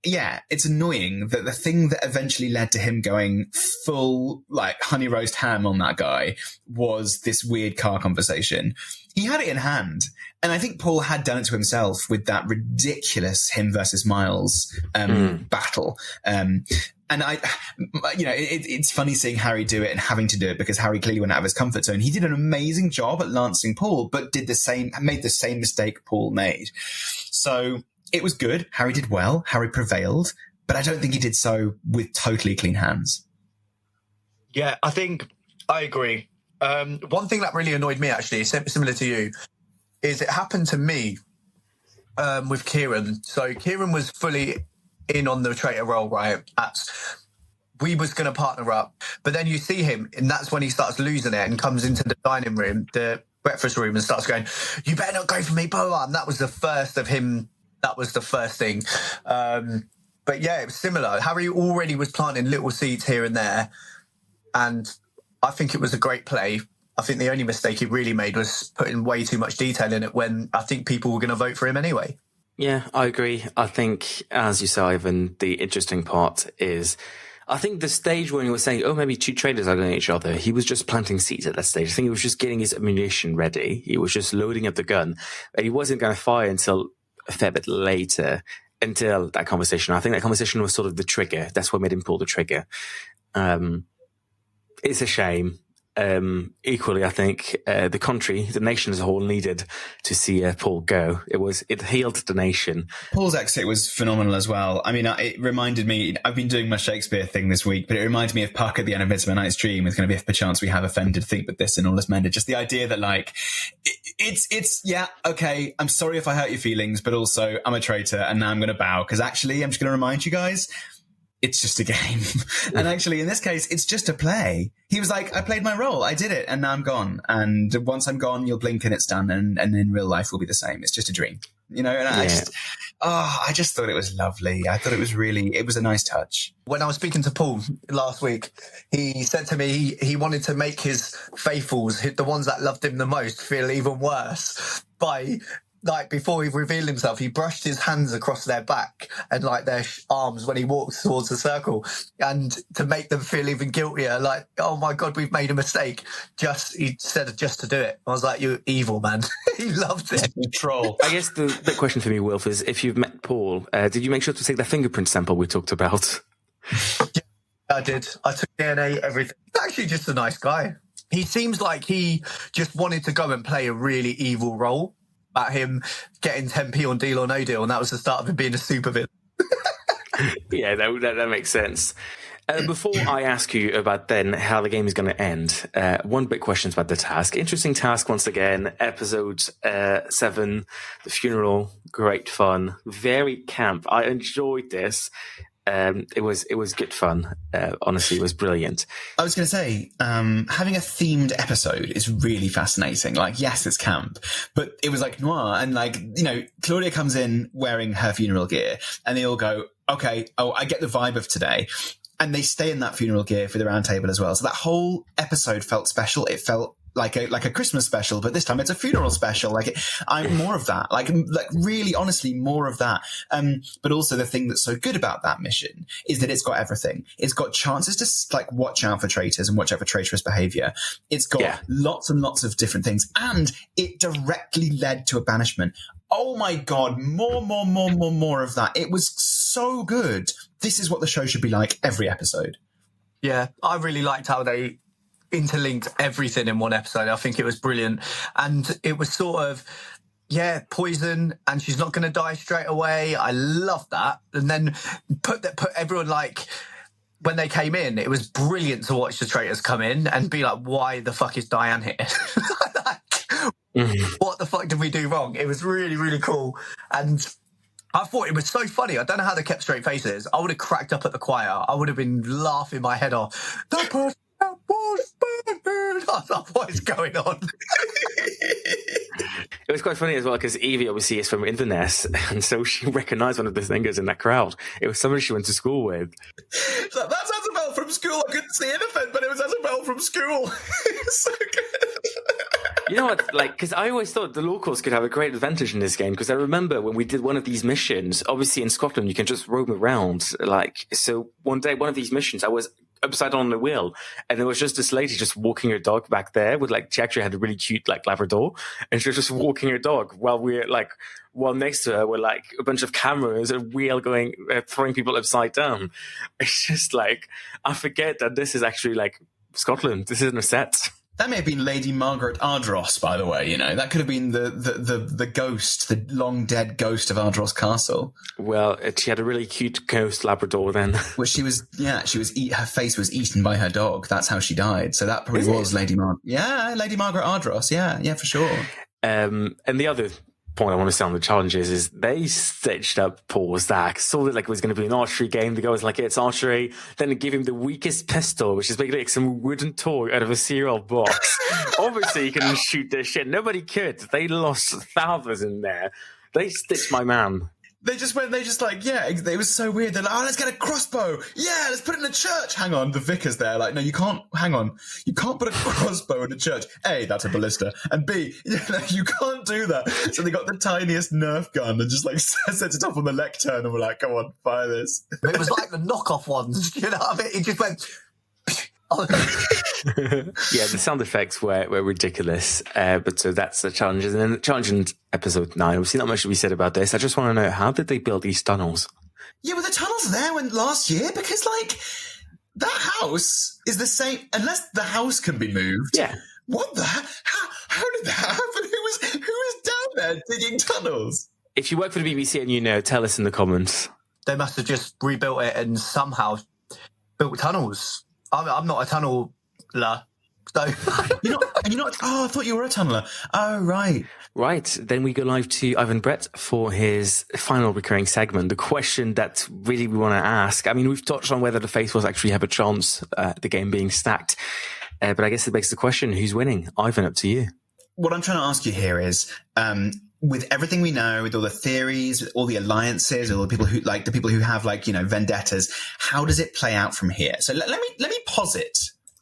yeah, it's annoying that the thing that eventually led to him going full, honey roast ham on that guy was this weird car conversation. He had it in hand. And I think Paul had done it to himself with that ridiculous him versus Miles battle. And it's funny seeing Harry do it and having to do it because Harry clearly went out of his comfort zone. He did an amazing job at lancing Paul, but made the same mistake Paul made. So it was good. Harry did well. Harry prevailed, but I don't think he did so with totally clean hands. Yeah, I think I agree. One thing that really annoyed me, actually, similar to you, is it happened to me with Kieran. So Kieran was fully in on the traitor role, right? We was going to partner up. But then you see him, and that's when he starts losing it and comes into the dining room, the breakfast room, and starts going, you better not go for me, blah, blah. And that was the first of him. That was the first thing. But yeah, it was similar. Harry already was planting little seeds here and there. And I think it was a great play. I think the only mistake he really made was putting way too much detail in it when I think people were going to vote for him anyway. Yeah, I agree. I think, as you say, Ivan, the interesting part is, I think the stage when he was saying, oh, maybe 2 traitors are going at each other, he was just planting seeds at that stage. I think he was just getting his ammunition ready. He was just loading up the gun. And he wasn't going to fire until a fair bit later, until that conversation. I think that conversation was sort of the trigger. That's what made him pull the trigger. It's a shame. Equally, I think the country, the nation as a whole, needed to see Paul go. It healed the nation. Paul's exit was phenomenal as well. I mean, it reminded me, I've been doing my Shakespeare thing this week, but it reminded me of Puck at the end of Midsummer Night's Dream. It's going to be if perchance we have offended, think but this and all is mended. Just the idea that it's yeah, okay, I'm sorry if I hurt your feelings, but also I'm a traitor and now I'm going to bow because actually I'm just going to remind you guys, it's just a game. And actually, in this case, it's just a play. He was like, I played my role, I did it, and now I'm gone. And once I'm gone, you'll blink and it's done, and in real life will be the same. It's just a dream. And I just thought it was lovely. I thought it was a nice touch. When I was speaking to Paul last week, he said to me he wanted to make his faithfuls, the ones that loved him the most, feel even worse by, like, before he revealed himself, he brushed his hands across their back and like their arms when he walks towards the circle, and to make them feel even guiltier, like, oh my God, we've made a mistake. He said just to do it. I was like, you're evil, man. He loved it. Troll. I guess the question for me, Wilf, is if you've met Paul, did you make sure to take that fingerprint sample we talked about? Yeah, I did. I took DNA, everything. He's actually just a nice guy. He seems like he just wanted to go and play a really evil role. About him getting 10p on Deal or No Deal, and that was the start of him being a supervillain. Yeah, that makes sense. Before I ask you about then how the game is going to end, one big question about the task. Interesting task once again. Episode 7, the funeral, great fun, very camp. I enjoyed this. It was good fun. Honestly, it was brilliant. I was going to say, having a themed episode is really fascinating. Like, yes, it's camp, but it was like noir, and like, Claudia comes in wearing her funeral gear, and they all go, okay, I get the vibe of today. And they stay in that funeral gear for the round table as well. So that whole episode felt special. It felt like a Christmas special, but this time it's a funeral special. I'm more of that. Like really, honestly, more of that. But also the thing that's so good about that mission is that it's got everything. It's got chances to like watch out for traitors and watch out for traitorous behavior. It's got lots and lots of different things, and it directly led to a banishment. Oh my God, more of that. It was so good. This is what the show should be like every episode. Yeah, I really liked how they interlinked everything in one episode. I think it was brilliant. And it was sort of, poison, and she's not going to die straight away. I love that. And then put everyone, like, when they came in, it was brilliant to watch the traitors come in and be like, why the fuck is Diane here? What the fuck did we do wrong? It was really, really cool. And I thought it was so funny. I don't know how they kept straight faces. I would have cracked up at the choir. I would have been laughing my head off. That person was burned. I thought, what is going on? It was quite funny as well because Evie obviously is from Inverness, and so she recognised one of the singers in that crowd. It was somebody she went to school with. So that's Isabel from school. I couldn't see anything, but it was Isabel from school. It's so good. You know what? Like, because I always thought the locals could have a great advantage in this game. Because I remember when we did one of these missions. Obviously, in Scotland, you can just roam around. Like, so one day, one of these missions, I was upside down on the wheel, and there was just this lady just walking her dog back there with like, she actually had a really cute like Labrador, and she was just walking her dog while next to her were like a bunch of cameras, a wheel going, throwing people upside down. It's just like, I forget that this is actually like Scotland. This isn't a set. That may have been Lady Margaret Ardross, by the way. That could have been the ghost, the long dead ghost of Ardross Castle. Well, she had a really cute ghost Labrador then. Well, her face was eaten by her dog. That's how she died. So that probably was Lady Margaret. Yeah, Lady Margaret Ardross. Yeah, for sure. And the other point I want to say on the challenges is they stitched up Paul's Zach, saw that like it was going to be an archery game. The guy was like, it's archery. Then they give him the weakest pistol, which is basically like some wooden toy out of a cereal box. Obviously, you can shoot this shit. Nobody could. They lost thousands in there. They stitched my man. It was so weird. They're like, let's get a crossbow. Yeah, let's put it in a church. Hang on, the vicar's there. Like, no, you can't, hang on. You can't put a crossbow in a church. A, that's a ballista. And B, you can't do that. So they got the tiniest Nerf gun and just like set it up on the lectern and we're like, come on, fire this. It was like the knockoff ones, you know what I mean? It just went... Yeah, the sound effects were ridiculous, but so that's the challenge. And then the challenge in episode 9, obviously not much to be said about this. I just want to know, how did they build these tunnels? Yeah, well, the tunnels there went last year because, like, that house is the same, unless the house can be moved. Yeah. What the? How did that happen? Who was down there digging tunnels? If you work for the BBC and you know, tell us in the comments. They must have just rebuilt it and somehow built tunnels. I'm not a tunneler, so... You're And you're not... Oh, I thought you were a tunneler. Oh, right. Right. Then we go live to Ivan Brett for his final recurring segment. The question that really we want to ask. I mean, we've touched on whether the Faithfuls actually have a chance at the game being stacked. But I guess it begs the question, who's winning? Ivan, up to you. What I'm trying to ask you here is, with everything we know, with all the theories, with all the alliances, all the people who have vendettas, how does it play out from here? So let me posit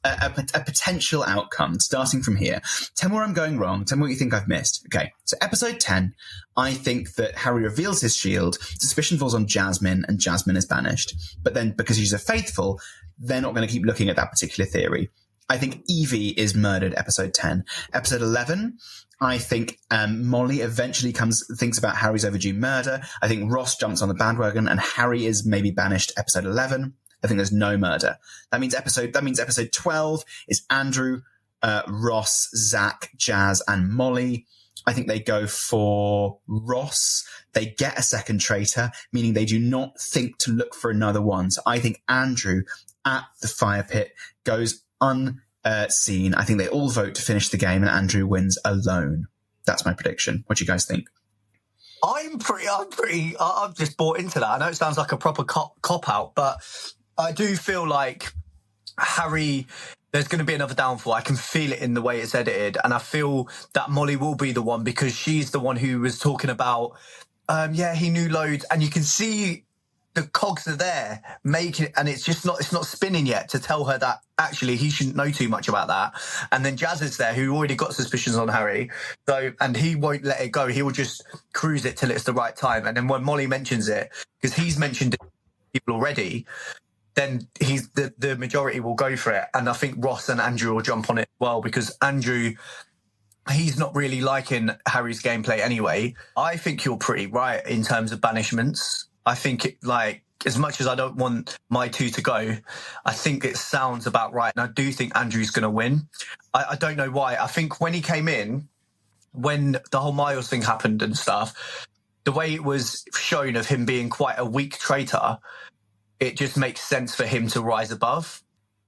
a potential outcome starting from here. Tell me where I'm going wrong. Tell me what you think I've missed. Okay, so episode 10, I think that Harry reveals his shield. Suspicion falls on Jasmine, and Jasmine is banished. But then, because she's a faithful, they're not going to keep looking at that particular theory. I think Evie is murdered, episode 10. Episode 11, I think Molly eventually thinks about Harry's overdue murder. I think Ross jumps on the bandwagon, and Harry is maybe banished, episode 11. I think there's no murder. That means episode 12 is Andrew, Ross, Zach, Jazz, and Molly. I think they go for Ross. They get a second traitor, meaning they do not think to look for another one. So I think Andrew at the fire pit goes unseen. I think they all vote to finish the game, and Andrew wins alone. That's my prediction. What do you guys think? I'm just bought into that. I know it sounds like a proper cop out, but I do feel like Harry, there's going to be another downfall. I can feel it in the way it's edited. And I feel that Molly will be the one, because she's the one who was talking about, he knew loads. And you can see the cogs are there making it, and it's not spinning yet to tell her that actually he shouldn't know too much about that. And then Jazz is there, who already got suspicions on Harry. So, and he won't let it go. He will just cruise it till it's the right time. And then when Molly mentions it, because he's mentioned it to people already, then the majority will go for it. And I think Ross and Andrew will jump on it as well, because Andrew, he's not really liking Harry's gameplay anyway. I think you're pretty right in terms of banishments. I think as much as I don't want my two to go, I think it sounds about right. And I do think Andrew's going to win. I don't know why. I think when he came in, when the whole Miles thing happened and stuff, the way it was shown of him being quite a weak traitor, it just makes sense for him to rise above.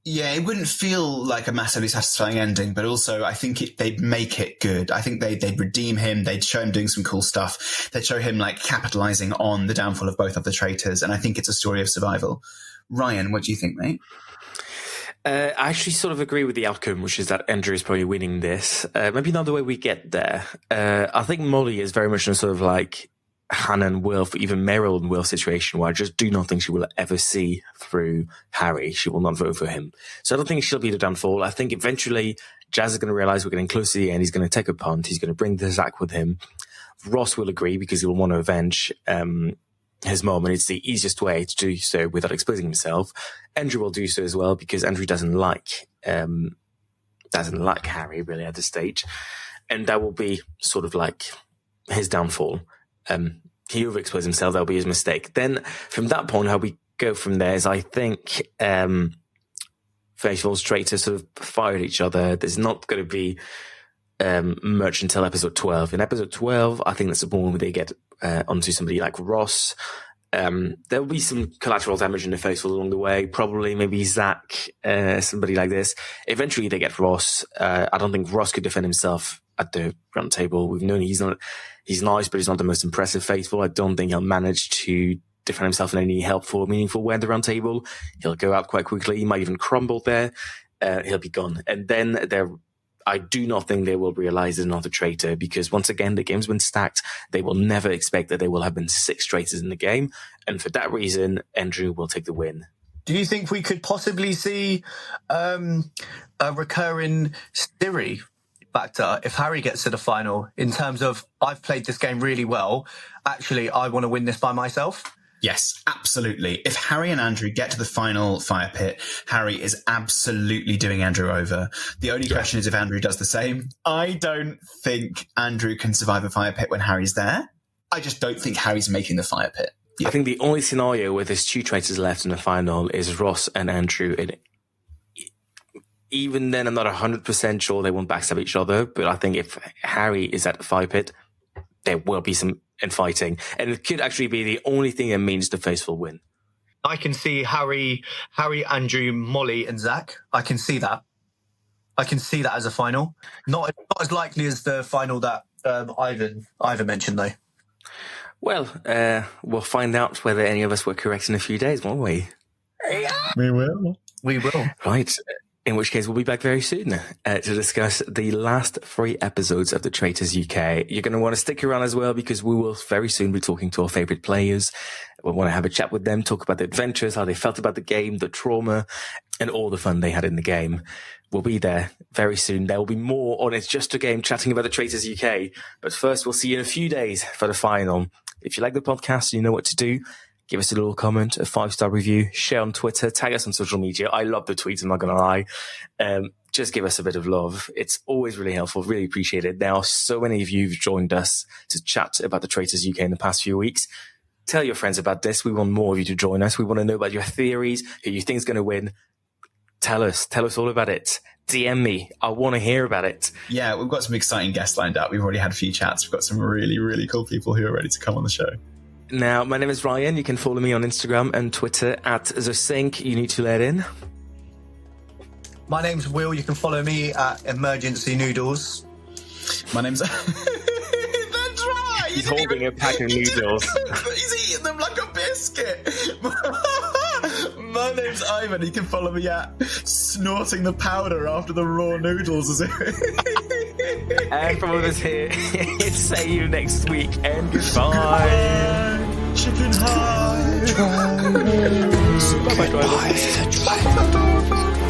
Yeah, it wouldn't feel like a massively satisfying ending, but also I think they'd make it good. I think they'd redeem him. They'd show him doing some cool stuff. They'd show him capitalizing on the downfall of both of the traitors. And I think it's a story of survival. Ryan, what do you think, mate? I actually sort of agree with the outcome, which is that Andrew is probably winning this. Maybe not the way we get there. I think Molly is very much in sort of Hannah and Wilf, even Meryl and Wilf situation, where I just do not think she will ever see through Harry. She will not vote for him. So I don't think she'll be the downfall. I think eventually Jazz is going to realize we're getting close to the end. He's going to take a punt. He's going to bring the Zach with him. Ross will agree because he will want to avenge his mom, and it's the easiest way to do so without exposing himself. Andrew will do so as well, because Andrew doesn't like Harry really at this stage. And that will be sort of his downfall. He overexposed himself. That'll be his mistake. Then from that point, how we go from there is, I think, Faithful's traitors sort of fired each other. There's not going to be much until episode 12. In episode 12, I think that's the point where they get onto somebody like Ross. There'll be some collateral damage in the Faithful along the way. Probably maybe Zach, somebody like this. Eventually they get Ross. I don't think Ross could defend himself at the round table. We've known he's nice, but he's not the most impressive Faithful. I don't think he'll manage to defend himself in any helpful or meaningful way at the round table. He'll go out quite quickly. He might even crumble there. He'll be gone. And then I do not think they will realize there's not a traitor, because once again, the game's been stacked. They will never expect that there will have been 6 traitors in the game. And for that reason, Andrew will take the win. Do you think we could possibly see a recurring theory factor if Harry gets to the final, in terms of, I've played this game really well, actually I want to win this by myself? Yes, absolutely. If Harry and Andrew get to the final fire pit, Harry is absolutely doing Andrew over. The only question is if Andrew does the same. I don't think Andrew can survive a fire pit when Harry's there. I just don't think Harry's making the fire pit. Yeah. I think the only scenario where there's 2 traitors left in the final is Ross and Andrew. And even then, I'm not 100% sure they won't backstab each other. But I think if Harry is at the fire pit, there will be some infighting. And it could actually be the only thing that means the Faithful win. I can see Harry, Andrew, Molly, and Zach. I can see that. I can see that as a final. Not as likely as the final that Ivan mentioned, though. Well, we'll find out whether any of us were correct in a few days, won't we? We will. We will. Right. In which case, we'll be back very soon to discuss the last 3 episodes of the Traitors UK. You're going to want to stick around as well, because we will very soon be talking to our favourite players. We'll want to have a chat with them, talk about the adventures, how they felt about the game, the trauma, and all the fun they had in the game. We'll be there very soon. There will be more on It's Just a Game chatting about the Traitors UK. But first, we'll see you in a few days for the final. If you like the podcast, you know what to do. Give us a little comment, a 5-star review, share on Twitter, tag us on social media. I love the tweets, I'm not going to lie. Just give us a bit of love. It's always really helpful, really appreciate it. There are so many of you who've joined us to chat about the Traitors UK in the past few weeks. Tell your friends about this. We want more of you to join us. We want to know about your theories, who you think is going to win. Tell us all about it. DM me. I want to hear about it. Yeah, we've got some exciting guests lined up. We've already had a few chats. We've got some really, really cool people who are ready to come on the show. Now, my name is Rayan. You can follow me on Instagram and Twitter at TheSync. You need to let in. My name's Will. You can follow me at Emergency Noodles. My name's... That's right! He's holding a pack of noodles. He's eating them like a biscuit. My name's Ivan. You can follow me at snorting the powder after the raw noodles. And from all of us here, it's see you next week and goodbye. Chicken high. Bye-bye, drivers. Bye.